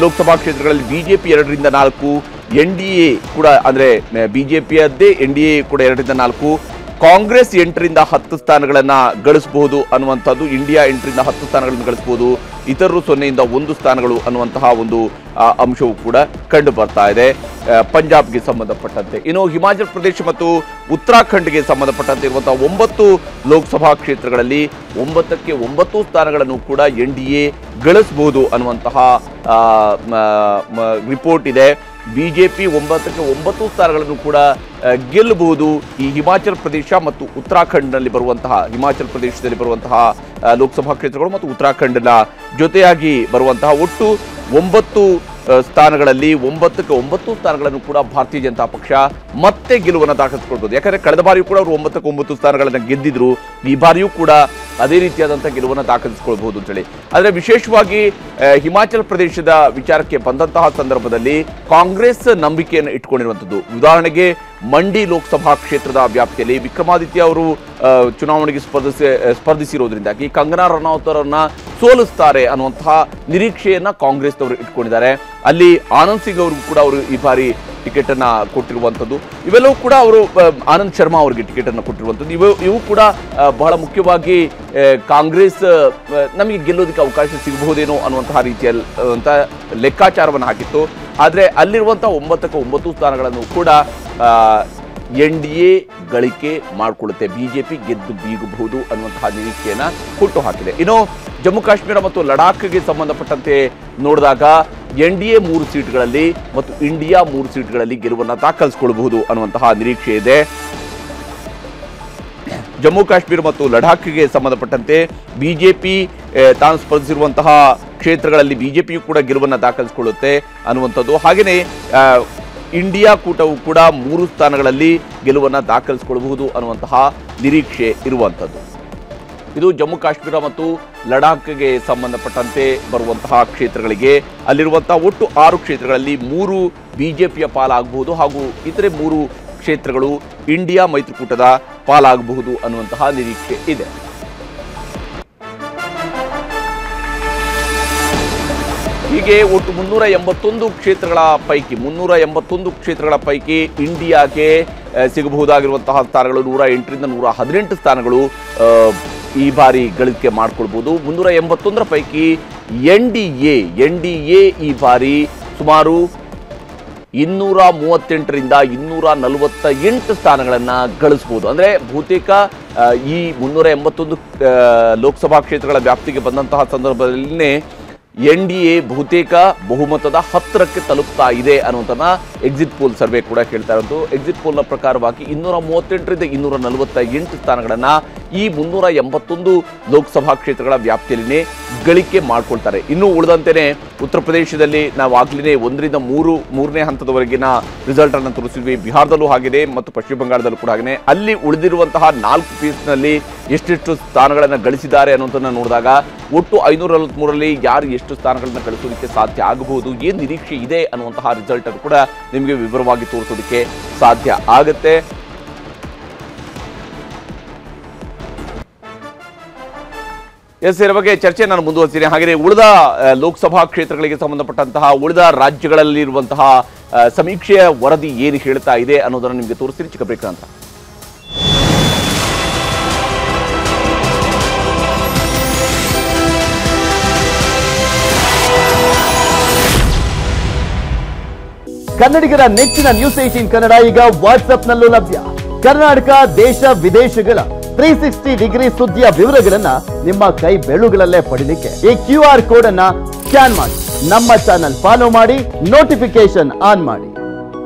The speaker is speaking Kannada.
ಲೋಕಸಭಾ ಕ್ಷೇತ್ರಗಳಲ್ಲಿ ಬಿಜೆಪಿ 2ರಿಂದ 4, NDA ಕೂಡ ಅಂದರೆ ಬಿಜೆಪಿಯದ್ದೇ NDA ಕೂಡ 2ರಿಂದ 4, ಕಾಂಗ್ರೆಸ್ 8ರಿಂದ 10 ಸ್ಥಾನಗಳನ್ನು ಗಳಿಸಬಹುದು ಅನ್ನುವಂಥದ್ದು, ಇಂಡಿಯಾ 8ರಿಂದ 10 ಸ್ಥಾನಗಳನ್ನು ಗಳಿಸಬಹುದು, ಇತರರು 0ರಿಂದ 1 ಸ್ಥಾನಗಳು ಅನ್ನುವಂತಹ ಒಂದು ಅಂಶವು ಕೂಡ ಕಂಡು ಬರ್ತಾ ಇದೆ ಪಂಜಾಬ್ಗೆ ಸಂಬಂಧಪಟ್ಟಂತೆ. ಇನ್ನು ಹಿಮಾಚಲ ಪ್ರದೇಶ ಮತ್ತು ಉತ್ತರಾಖಂಡ್ಗೆ ಸಂಬಂಧಪಟ್ಟಂತೆ ಇರುವಂತಹ 9 ಲೋಕಸಭಾ ಕ್ಷೇತ್ರಗಳಲ್ಲಿ 9ಕ್ಕೆ 9 ಸ್ಥಾನಗಳನ್ನು ಕೂಡ NDA ಗಳಿಸಬಹುದು ಅನ್ನುವಂತಹ ರಿಪೋರ್ಟ್ ಇದೆ. ಬಿಜೆಪಿ 9ಕ್ಕೆ 9 ಸ್ಥಾನಗಳನ್ನು ಕೂಡ ಗೆಲ್ಲಬಹುದು. ಈ ಹಿಮಾಚಲ ಪ್ರದೇಶ ಮತ್ತು ಉತ್ತರಾಖಂಡ್ನಲ್ಲಿ ಬರುವಂತಹ ಹಿಮಾಚಲ ಪ್ರದೇಶದಲ್ಲಿ ಬರುವಂತಹ ಲೋಕಸಭಾ ಕ್ಷೇತ್ರಗಳು ಮತ್ತು ಉತ್ತರಾಖಂಡ್ನ ಜೊತೆಯಾಗಿ ಬರುವಂತಹ ಒಟ್ಟು 9 ಸ್ಥಾನಗಳಲ್ಲಿ 9ಕ್ಕೆ 9 ಸ್ಥಾನಗಳನ್ನು ಕೂಡ ಭಾರತೀಯ ಜನತಾ ಪಕ್ಷ ಮತ್ತೆ ಗೆಲುವನ್ನು ದಾಖಲಿಸಿಕೊಳ್ಬಹುದು. ಯಾಕಂದ್ರೆ ಕಳೆದ ಬಾರಿಯೂ ಕೂಡ ಅವರು 9ಕ್ಕೆ 9 ಸ್ಥಾನಗಳನ್ನು ಗೆದ್ದಿದ್ರು, ಈ ಬಾರಿಯೂ ಕೂಡ ಅದೇ ರೀತಿಯಾದಂಥ ಗೆಲುವನ್ನು ದಾಖಲಿಸಿಕೊಳ್ಬಹುದು ಅಂತೇಳಿ. ಆದರೆ ವಿಶೇಷವಾಗಿ ಹಿಮಾಚಲ ಪ್ರದೇಶದ ವಿಚಾರಕ್ಕೆ ಬಂದಂತಹ ಸಂದರ್ಭದಲ್ಲಿ ಕಾಂಗ್ರೆಸ್ ನಂಬಿಕೆಯನ್ನು ಇಟ್ಕೊಂಡಿರುವಂಥದ್ದು. ಉದಾಹರಣೆಗೆ ಮಂಡಿ ಲೋಕಸಭಾ ಕ್ಷೇತ್ರದ ವ್ಯಾಪ್ತಿಯಲ್ಲಿ ವಿಕ್ರಮಾದಿತ್ಯ ಅವರು ಚುನಾವಣೆಗೆ ಸ್ಪರ್ಧಿಸಿರೋದ್ರಿಂದಾಗಿ ಕಂಗನಾ ರನೌತ್ ಅವರನ್ನ ಸೋಲಿಸ್ತಾರೆ ಅನ್ನುವಂತಹ ನಿರೀಕ್ಷೆಯನ್ನ ಕಾಂಗ್ರೆಸ್ನವರು ಇಟ್ಕೊಂಡಿದ್ದಾರೆ. ಅಲ್ಲಿ ಆನಂದ್ ಸಿಂಗ್ ಅವರಿಗೂ ಕೂಡ ಅವರು ಈ ಬಾರಿ ಟಿಕೆಟ್ ಅನ್ನ ಕೊಟ್ಟಿರುವಂಥದ್ದು. ಇವೆಲ್ಲವೂ ಕೂಡ ಅವರು ಆನಂದ್ ಶರ್ಮಾ ಅವರಿಗೆ ಟಿಕೆಟ್ ಅನ್ನು ಕೊಟ್ಟಿರುವಂಥದ್ದು. ಇವು ಕೂಡ ಬಹಳ ಮುಖ್ಯವಾಗಿ ಕಾಂಗ್ರೆಸ್ ನಮಗೆ ಗೆಲ್ಲೋದಕ್ಕೆ ಅವಕಾಶ ಸಿಗಬಹುದೇನೋ ಅನ್ನುವಂತಹ ರೀತಿಯಲ್ಲಿ ಲೆಕ್ಕಾಚಾರವನ್ನು ಹಾಕಿತ್ತು. ಆದರೆ ಅಲ್ಲಿರುವಂತಹ 9ಕ್ಕೆ 9 ಸ್ಥಾನಗಳನ್ನು ಕೂಡ NDA ಗಳಿಕೆ ಮಾಡಿಕೊಳ್ಳುತ್ತೆ, ಬಿಜೆಪಿ ಗೆದ್ದು ಬೀಗಬಹುದು ಅನ್ನುವಂತಹ ನಿರೀಕ್ಷೆಯನ್ನ ಹುಟ್ಟು ಹಾಕಿದೆ. ಇನ್ನು ಜಮ್ಮು ಕಾಶ್ಮೀರ ಮತ್ತು ಲಡಾಖ್ಗೆ ಸಂಬಂಧಪಟ್ಟಂತೆ ನೋಡಿದಾಗ NDA 3 ಸೀಟ್ಗಳಲ್ಲಿ ಮತ್ತು ಇಂಡಿಯಾ 3 ಸೀಟ್ಗಳಲ್ಲಿ ಗೆಲುವನ್ನು ದಾಖಲಿಸಿಕೊಳ್ಳಬಹುದು ಅನ್ನುವಂತಹ ನಿರೀಕ್ಷೆ ಇದೆ. ಜಮ್ಮು ಕಾಶ್ಮೀರ ಮತ್ತು ಲಡಾಖ್ಗೆ ಸಂಬಂಧಪಟ್ಟಂತೆ ಬಿಜೆಪಿ ತಾನು ಸ್ಪರ್ಧಿಸಿರುವಂತಹ ಕ್ಷೇತ್ರಗಳಲ್ಲಿ ಬಿಜೆಪಿಯು ಕೂಡ ಗೆಲುವನ್ನು ದಾಖಲಿಸಿಕೊಳ್ಳುತ್ತೆ ಅನ್ನುವಂಥದ್ದು. ಹಾಗೆಯೇ ಇಂಡಿಯಾ ಕೂಟವು ಕೂಡ 3 ಸ್ಥಾನಗಳಲ್ಲಿ ಗೆಲುವನ್ನು ದಾಖಲಿಸಿಕೊಳ್ಳಬಹುದು ಅನ್ನುವಂತಹ ನಿರೀಕ್ಷೆ ಇರುವಂಥದ್ದು. ಇದು ಜಮ್ಮು ಕಾಶ್ಮೀರ ಮತ್ತು ಲಡಾಖ್ಗೆ ಸಂಬಂಧಪಟ್ಟಂತೆ ಬರುವಂತಹ ಕ್ಷೇತ್ರಗಳಿಗೆ. ಅಲ್ಲಿರುವಂತಹ ಒಟ್ಟು 6 ಕ್ಷೇತ್ರಗಳಲ್ಲಿ 3 ಬಿಜೆಪಿಯ ಪಾಲಾಗಬಹುದು ಹಾಗೂ ಇತರೆ 3 ಕ್ಷೇತ್ರಗಳು ಇಂಡಿಯಾ ಮೈತ್ರಿಕೂಟದ ಪಾಲಾಗಬಹುದು ಅನ್ನುವಂತಹ ನಿರೀಕ್ಷೆ ಇದೆ. ಹೀಗೆ ಒಟ್ಟು 381 ಕ್ಷೇತ್ರಗಳ ಪೈಕಿ ಇಂಡಿಯಾಗೆ ಸಿಗಬಹುದಾಗಿರುವಂತಹ ಸ್ಥಾನಗಳು 108ರಿಂದ 118 ಸ್ಥಾನಗಳು ಈ ಬಾರಿ ಗಳಿಕೆ ಮಾಡಿಕೊಳ್ಬಹುದು. 381 ಪೈಕಿ NDA ಈ ಬಾರಿ ಸುಮಾರು 238ರಿಂದ 248 ಸ್ಥಾನಗಳನ್ನು ಗಳಿಸಬಹುದು. ಅಂದರೆ ಬಹುತೇಕ ಈ 381 ಲೋಕಸಭಾ ಕ್ಷೇತ್ರಗಳ ವ್ಯಾಪ್ತಿಗೆ ಬಂದಂತಹ ಸಂದರ್ಭದಲ್ಲಿನೇ NDA ಬಹುತೇಕ ಬಹುಮತದ 10ಕ್ಕೆ ತಲುಪ್ತಾ ಇದೆ ಅನ್ನುವಂಥನ್ನ ಎಕ್ಸಿಟ್ ಪೋಲ್ ಸರ್ವೆ ಕೂಡ ಹೇಳ್ತಾ ಇರೋದು. ಎಕ್ಸಿಟ್ ಪೋಲ್ನ ಪ್ರಕಾರವಾಗಿ 238ರಿಂದ 248 ಸ್ಥಾನಗಳನ್ನು ಈ 381 ಲೋಕಸಭಾ ಕ್ಷೇತ್ರಗಳ ವ್ಯಾಪ್ತಿಯಲ್ಲಿನೇ ಗಳಿಕೆ ಮಾಡ್ಕೊಳ್ತಾರೆ. ಇನ್ನು ಉಳಿದಂತೆಯೇ ಉತ್ತರ ಪ್ರದೇಶದಲ್ಲಿ ನಾವು ಆಗ್ಲೇ 1ರಿಂದ 3ನೇ ಹಂತದವರೆಗಿನ ರಿಸಲ್ಟ್ ಅನ್ನು ತೋರಿಸಿದ್ವಿ. ಬಿಹಾರದಲ್ಲೂ ಆಗಿದೆ ಮತ್ತು ಪಶ್ಚಿಮ ಬಂಗಾಳದಲ್ಲೂ ಕೂಡ ಹಾಗೆ. ಅಲ್ಲಿ ಉಳಿದಿರುವಂತಹ 4 ಪೀಸ್ನಲ್ಲಿ ಎಷ್ಟೆಷ್ಟು ಸ್ಥಾನಗಳನ್ನು ಗಳಿಸಿದ್ದಾರೆ ಅನ್ನೋದನ್ನು ನೋಡಿದಾಗ ಒಟ್ಟು 543ರಲ್ಲಿ ಯಾರು ಎಷ್ಟು ಸ್ಥಾನಗಳನ್ನು ಗಳಿಸೋದಕ್ಕೆ ಸಾಧ್ಯ ಆಗಬಹುದು, ಏನು ನಿರೀಕ್ಷೆ ಇದೆ ಅನ್ನುವಂತಹ ರಿಸಲ್ಟ್ ಅನ್ನು ಕೂಡ ನಿಮಗೆ ವಿವರವಾಗಿ ತೋರಿಸೋದಕ್ಕೆ ಸಾಧ್ಯ ಆಗುತ್ತೆ. ಇದರ ಬಗ್ಗೆ ಚರ್ಚೆ ನಾನು ಮುಂದುವರಿಸ್ತೀನಿ. ಹಾಗೆಯೇ ಉಳಿದ ಲೋಕಸಭಾ ಕ್ಷೇತ್ರಗಳಿಗೆ ಸಂಬಂಧಪಟ್ಟಂತಹ ಉಳಿದ ರಾಜ್ಯಗಳಲ್ಲಿರುವಂತಹ ಸಮೀಕ್ಷೆಯ ವರದಿ ಏನು ಹೇಳ್ತಾ ಇದೆ ಅನ್ನೋದನ್ನು ನಿಮಗೆ ತೋರಿಸ್ತೀನಿ. ಚಿಕ್ಕ ಬ್ರೇಕ್ ಅಂತ ಕನ್ನಡಿಗರ ನೆಚ್ಚಿನ ನ್ಯೂಸ್ 18 ಕನ್ನಡ ಈಗ ವಾಟ್ಸ್ಆಪ್ನಲ್ಲೂ ಲಭ್ಯ. ಕರ್ನಾಟಕ ದೇಶ ವಿದೇಶಗಳ 360 ಡಿಗ್ರಿ ಸುದ್ದಿಯ ವಿವರಗಳನ್ನ ನಿಮ್ಮ ಕೈ ಬೆರಳುಗಳಲ್ಲೇ ಪಡಿಲಿಕ್ಕೆ ಈ QR ಕೋಡ್ ಅನ್ನ ಸ್ಕ್ಯಾನ್ ಮಾಡಿ, ನಮ್ಮ ಚಾನಲ್ ಫಾಲೋ ಮಾಡಿ, ನೋಟಿಫಿಕೇಶನ್ ಆನ್ ಮಾಡಿ.